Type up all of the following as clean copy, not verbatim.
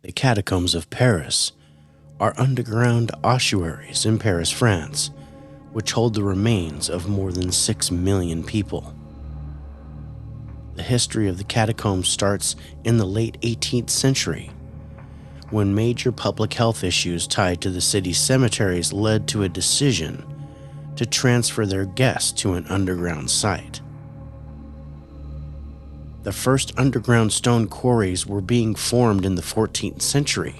The Catacombs of Paris are underground ossuaries in Paris, France, which hold the remains of more than 6 million people. The history of the catacombs starts in the late 18th century, when major public health issues tied to the city's cemeteries led to a decision to transfer their guests to an underground site. The first underground stone quarries were being formed in the 14th century,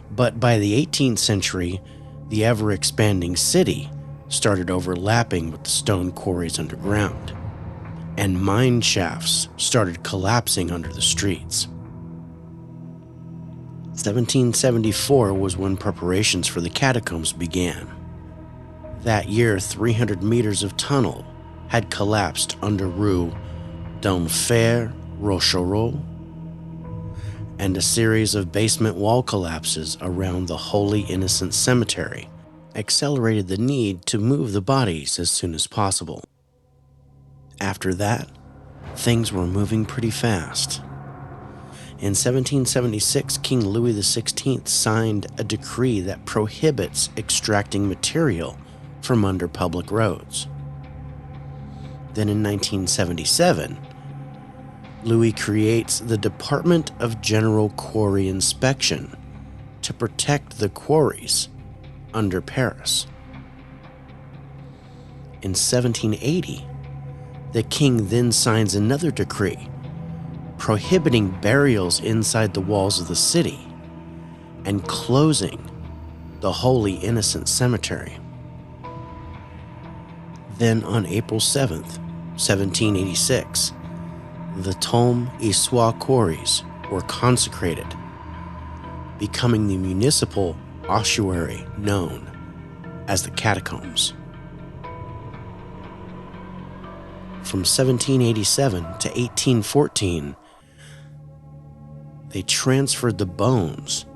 but by the 18th century, the ever-expanding city started overlapping with the stone quarries underground, and mine shafts started collapsing under the streets. 1774 was when preparations for the catacombs began. That year, 300 meters of tunnel had collapsed under Rue d'Enfer Rochereau, and a series of basement wall collapses around the Holy Innocents Cemetery accelerated the need to move the bodies as soon as possible. After that, things were moving pretty fast. In 1776, King Louis XVI signed a decree that prohibits extracting material from under public roads. Then in 1977, Louis creates the Department of General Quarry Inspection to protect the quarries under Paris. In 1780, the king then signs another decree prohibiting burials inside the walls of the city and closing the Holy Innocents Cemetery. Then on April 7th, 1786, the Tombe et Soie quarries were consecrated, becoming the municipal ossuary known as the Catacombs. From 1787 to 1814, they transferred the bones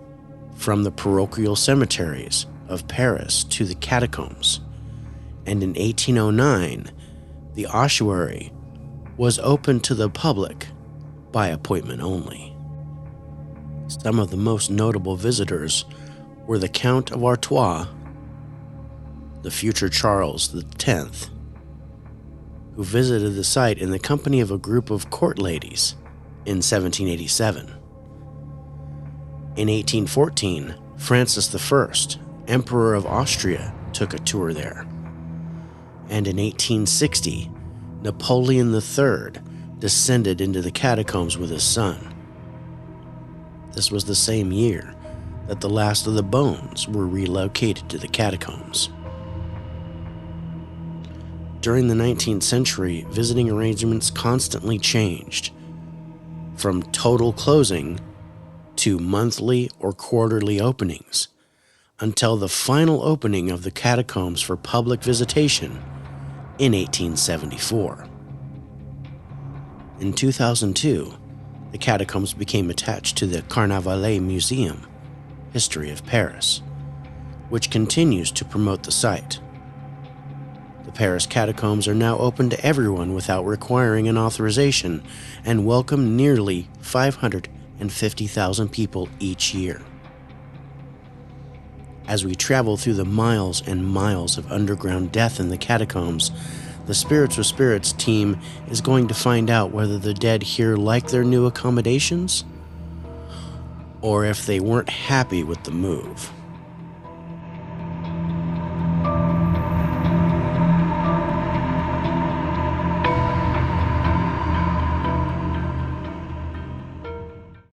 from the parochial cemeteries of Paris to the catacombs, and in 1809, the ossuary was open to the public by appointment only. Some of the most notable visitors were the Count of Artois, the future Charles X, who visited the site in the company of a group of court ladies in 1787. In 1814, Francis I, Emperor of Austria, took a tour there. And in 1860, Napoleon III descended into the catacombs with his son. This was the same year that the last of the bones were relocated to the catacombs. During the 19th century, visiting arrangements constantly changed, from total closing to monthly or quarterly openings, until the final opening of the catacombs for public visitation in 1874. In 2002, the catacombs became attached to the Carnavalet Museum, History of Paris, which continues to promote the site. The Paris catacombs are now open to everyone without requiring an authorization and welcome nearly 550,000 people each year. As we travel through the miles and miles of underground death in the catacombs, the Spirits with Spirits team is going to find out whether the dead here like their new accommodations, or if they weren't happy with the move.